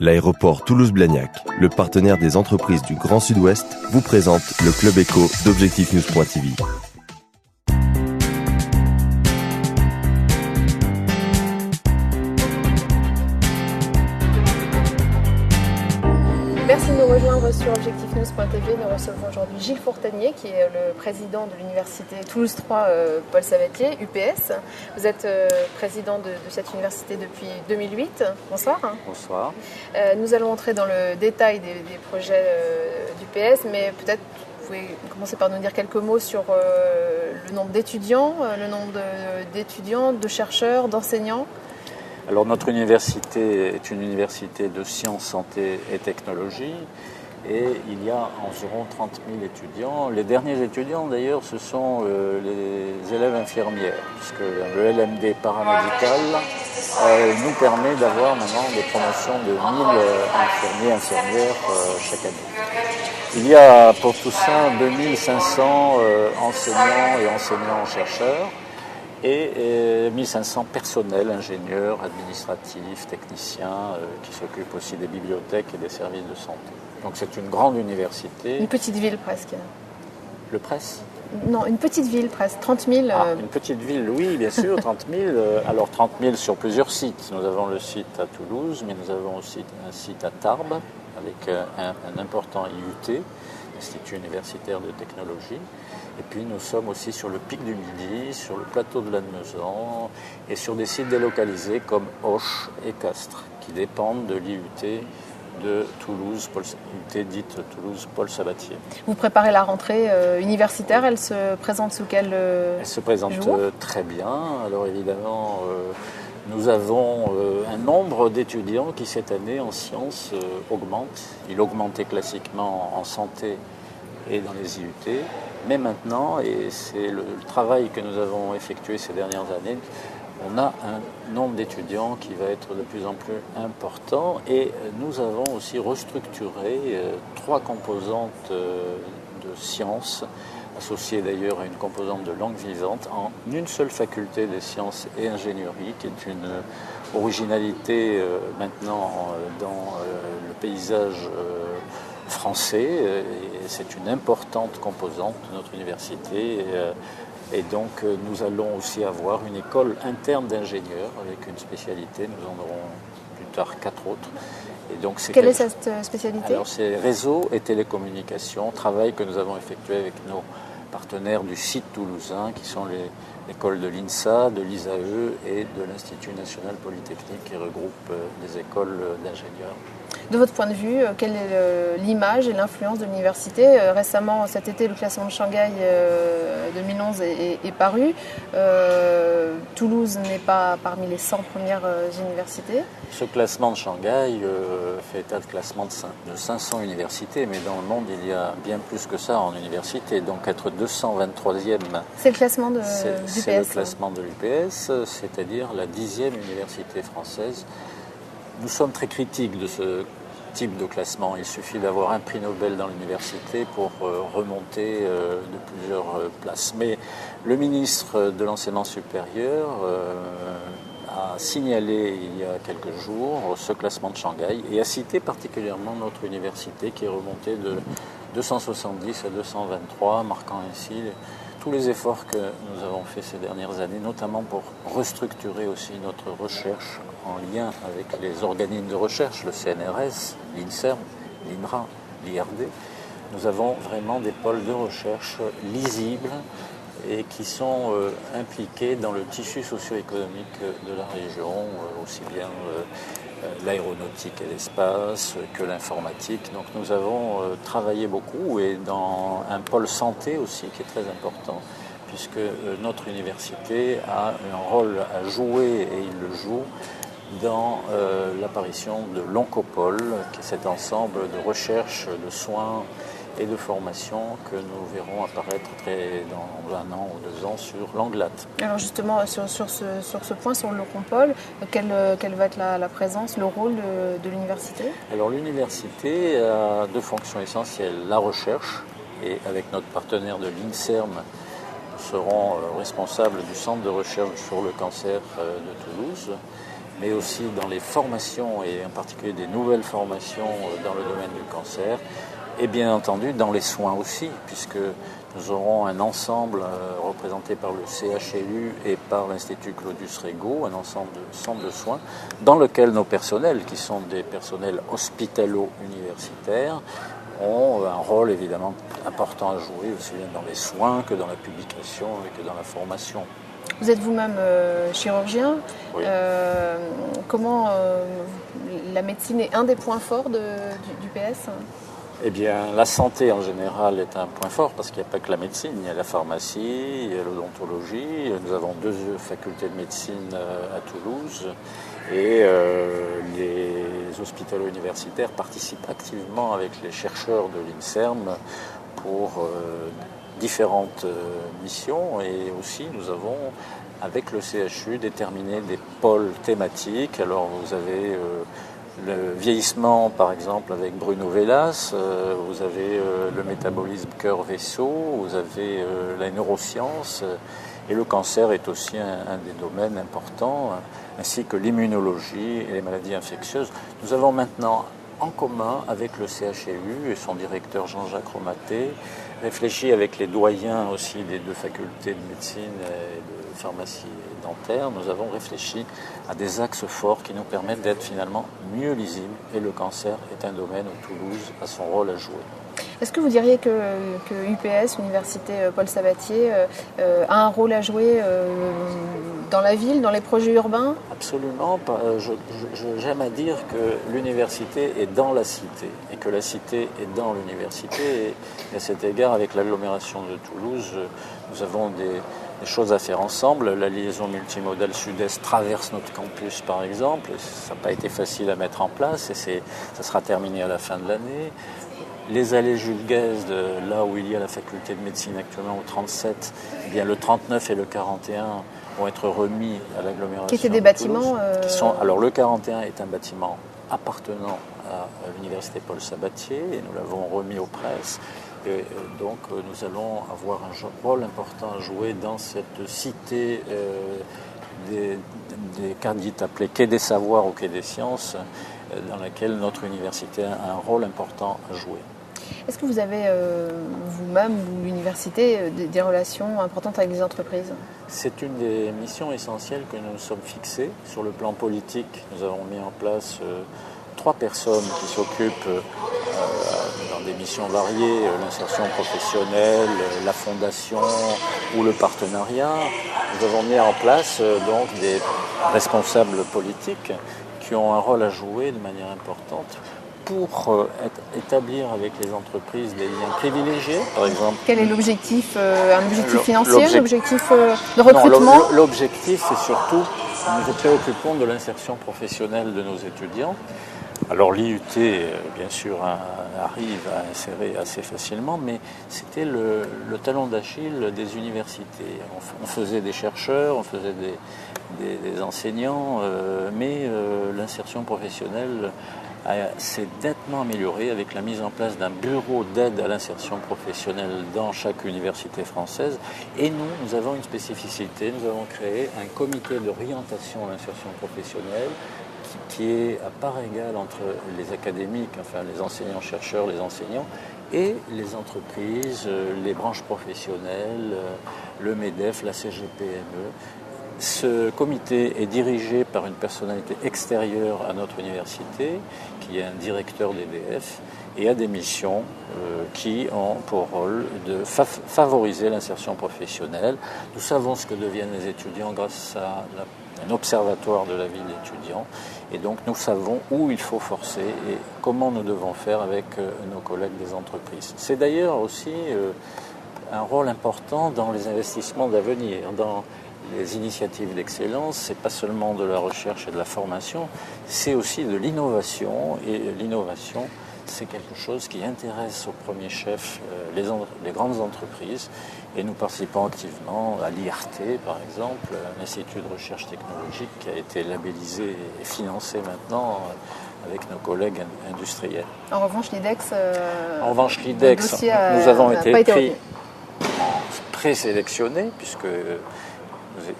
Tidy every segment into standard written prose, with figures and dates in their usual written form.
L'aéroport Toulouse-Blagnac, le partenaire des entreprises du Grand Sud-Ouest, vous présente le Club Éco d'Objectif-News.tv. Merci de nous rejoindre sur Objectif-News.tv. Nous recevons aujourd'hui Gilles Fourtanier, qui est le président de l'université Toulouse 3 Paul Sabatier, UPS. Vous êtes président de cette université depuis 2008. Bonsoir. Bonsoir. Nous allons entrer dans le détail des projets d'UPS, mais peut-être vous pouvez commencer par nous dire quelques mots sur le nombre d'étudiants, de chercheurs, d'enseignants. Alors notre université est une université de sciences, santé et technologie et il y a environ 30 000 étudiants. Les derniers étudiants d'ailleurs ce sont les élèves infirmières puisque le LMD paramédical nous permet d'avoir maintenant des promotions de 1000 infirmiers, infirmières chaque année. Il y a pour tout ça 2500 enseignants et enseignants-chercheurs. Et 1500 personnels, ingénieurs, administratifs, techniciens, qui s'occupent aussi des bibliothèques et des services de santé. Donc c'est une grande université. Une petite ville presque. Le Presse ? Non, une petite ville presque, 30 000. Une petite ville, oui, bien sûr, 30 000. Alors 30 000 sur plusieurs sites. Nous avons le site à Toulouse, mais nous avons aussi un site à Tarbes, avec un important IUT, Institut universitaire de technologie. Et puis nous sommes aussi sur le Pic du Midi, sur le plateau de Lannemezan et sur des sites délocalisés comme Auch et Castres, qui dépendent de l'IUT de Toulouse, IUT dite Toulouse Paul Sabatier. Vous préparez la rentrée universitaire, elle se présente sous quel Elle se présente très bien. Alors évidemment, nous avons un nombre d'étudiants qui cette année en sciences augmente. Il augmentait classiquement en santé et dans les IUT. Mais maintenant, et c'est le travail que nous avons effectué ces dernières années, on a un nombre d'étudiants qui va être de plus en plus important et nous avons aussi restructuré 3 composantes de sciences, associées d'ailleurs à une composante de langue vivante, en une seule faculté des sciences et ingénierie, qui est une originalité maintenant dans le paysage français, et c'est une importante composante de notre université. Et donc nous allons aussi avoir une école interne d'ingénieurs avec une spécialité, nous en aurons plus tard 4 autres. Et donc, quelle est cette spécialité ? Alors c'est réseau et télécommunications, travail que nous avons effectué avec nos partenaires du site toulousain qui sont l'école de l'INSA, de l'ISAE et de l'Institut national polytechnique qui regroupe des écoles d'ingénieurs. De votre point de vue, quelle est l'image et l'influence de l'université ? Récemment, cet été, le classement de Shanghai 2011 est paru. Toulouse n'est pas parmi les 100 premières universités. Ce classement de Shanghai fait état de classement de 500 universités, mais dans le monde, il y a bien plus que ça en université. Donc être 223e, c'est le classement de l'UPS. C'est le classement de l'UPS, c'est-à-dire la 10e université française. Nous sommes très critiques de ce type de classement. Il suffit d'avoir un prix Nobel dans l'université pour remonter de plusieurs places. Mais le ministre de l'Enseignement supérieur a signalé il y a quelques jours ce classement de Shanghai et a cité particulièrement notre université qui est remontée de 270 à 223, marquant ainsi tous les efforts que nous avons faits ces dernières années, notamment pour restructurer aussi notre recherche en lien avec les organismes de recherche, le CNRS, l'INSERM, l'INRA, l'IRD. Nous avons vraiment des pôles de recherche lisibles et qui sont impliqués dans le tissu socio-économique de la région, aussi bien l'aéronautique et l'espace que l'informatique. Donc nous avons travaillé beaucoup et dans un pôle santé aussi qui est très important puisque notre université a un rôle à jouer et il le joue dans l'apparition de l'Oncopole, qui est cet ensemble de recherche, de soins et de formation que nous verrons apparaître dans 1 an ou 2 ans sur l'Anglat. Alors justement, sur ce point, sur l'Oncopole, quelle va être la présence, le rôle de l'université ? Alors l'université a 2 fonctions essentielles. La recherche, et avec notre partenaire de l'INSERM, nous serons responsables du centre de recherche sur le cancer de Toulouse. mais aussi dans les formations et en particulier des nouvelles formations dans le domaine du cancer et bien entendu dans les soins aussi, puisque nous aurons un ensemble représenté par le CHLU et par l'Institut Claudius Regaud, un ensemble de centres de soins dans lequel nos personnels, qui sont des personnels hospitalo-universitaires, ont un rôle évidemment important à jouer, aussi bien dans les soins que dans la publication et que dans la formation. Vous êtes vous-même chirurgien. Oui. Comment la médecine est un des points forts du PS? Eh bien, la santé en général est un point fort parce qu'il n'y a pas que la médecine, il y a la pharmacie, il y a l'odontologie. Nous avons 2 facultés de médecine à Toulouse et les hospitalo-universitaires participent activement avec les chercheurs de l'INSERM pour différentes missions et aussi nous avons avec le CHU déterminé des pôles thématiques. Alors vous avez le vieillissement, par exemple, avec Bruno Velas, vous avez le métabolisme cœur-vaisseau, vous avez la neuroscience, et le cancer est aussi un des domaines importants, ainsi que l'immunologie et les maladies infectieuses. Nous avons maintenant en commun avec le CHLU et son directeur Jean-Jacques Romaté, réfléchi avec les doyens aussi des 2 facultés de médecine et de pharmacie et dentaire, nous avons réfléchi à des axes forts qui nous permettent d'être finalement mieux lisibles et le cancer est un domaine où Toulouse a son rôle à jouer. Est-ce que vous diriez que UPS, Université Paul Sabatier, a un rôle à jouer dans la ville, dans les projets urbains? Absolument. J'aime à dire que l'université est dans la cité et que la cité est dans l'université. Et à cet égard, avec l'agglomération de Toulouse, nous avons des choses à faire ensemble. La liaison multimodale sud-est traverse notre campus, par exemple. Ça n'a pas été facile à mettre en place et ça sera terminé à la fin de l'année. Les allées Jules Guesde, là où il y a la faculté de médecine actuellement au 37, eh bien le 39 et le 41 vont être remis à l'agglomération. Qui étaient des bâtiments Alors le 41 est un bâtiment appartenant à l'université Paul Sabatier et nous l'avons remis aux presses. Et donc nous allons avoir un rôle important à jouer dans cette cité des candidates appelée Quai des Savoirs ou Quai des Sciences, dans laquelle notre université a un rôle important à jouer. Est-ce que vous avez vous-même ou l'université des relations importantes avec les entreprises? C'est une des missions essentielles que nous nous sommes fixées. Sur le plan politique, nous avons mis en place 3 personnes qui s'occupent dans des missions variées, l'insertion professionnelle, la fondation ou le partenariat. Nous avons mis en place donc des responsables politiques qui ont un rôle à jouer de manière importante pour établir avec les entreprises des liens privilégiés, par exemple. Quel est l'objectif? Un objectif financier, un objectif de recrutement? Non, l'objectif, c'est surtout, nous nous préoccupons de l'insertion professionnelle de nos étudiants. Alors l'IUT, bien sûr, arrive à insérer assez facilement, mais c'était le talon d'Achille des universités. On faisait des chercheurs, on faisait des enseignants, mais l'insertion professionnelle s'est nettement améliorée avec la mise en place d'un bureau d'aide à l'insertion professionnelle dans chaque université française. Et nous avons une spécificité, nous avons créé un comité d'orientation à l'insertion professionnelle qui est à part égale entre les académiques, enfin les enseignants-chercheurs, les enseignants, et les entreprises, les branches professionnelles, le MEDEF, la CGPME. Ce comité est dirigé par une personnalité extérieure à notre université, qui est un directeur d'EDF, et a des missions qui ont pour rôle de favoriser l'insertion professionnelle. Nous savons ce que deviennent les étudiants grâce à un observatoire de la vie de l'étudiant, et donc nous savons où il faut forcer et comment nous devons faire avec nos collègues des entreprises. C'est d'ailleurs aussi un rôle important dans les investissements d'avenir, dans les initiatives d'excellence. C'est pas seulement de la recherche et de la formation, c'est aussi de l'innovation, et l'innovation, c'est quelque chose qui intéresse au premier chef les grandes entreprises, et nous participons activement à l'IRT, par exemple, l'Institut de recherche technologique qui a été labellisé et financé maintenant avec nos collègues industriels. En revanche, l'IDEX, nous avons été présélectionnés, puisque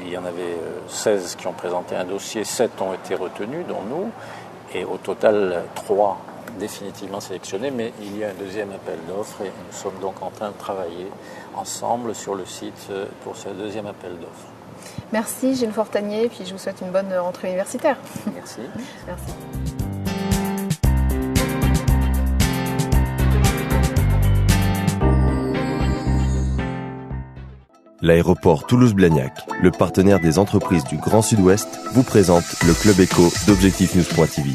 Il y en avait 16 qui ont présenté un dossier, 7 ont été retenus, dont nous, et au total 3 définitivement sélectionnés, mais il y a un deuxième appel d'offres et nous sommes donc en train de travailler ensemble sur le site pour ce deuxième appel d'offres. Merci Gilles Fortanier, puis je vous souhaite une bonne rentrée universitaire. Merci. Merci. L'aéroport Toulouse-Blagnac, le partenaire des entreprises du Grand Sud-Ouest, vous présente le Club Éco d'Objectif News.tv.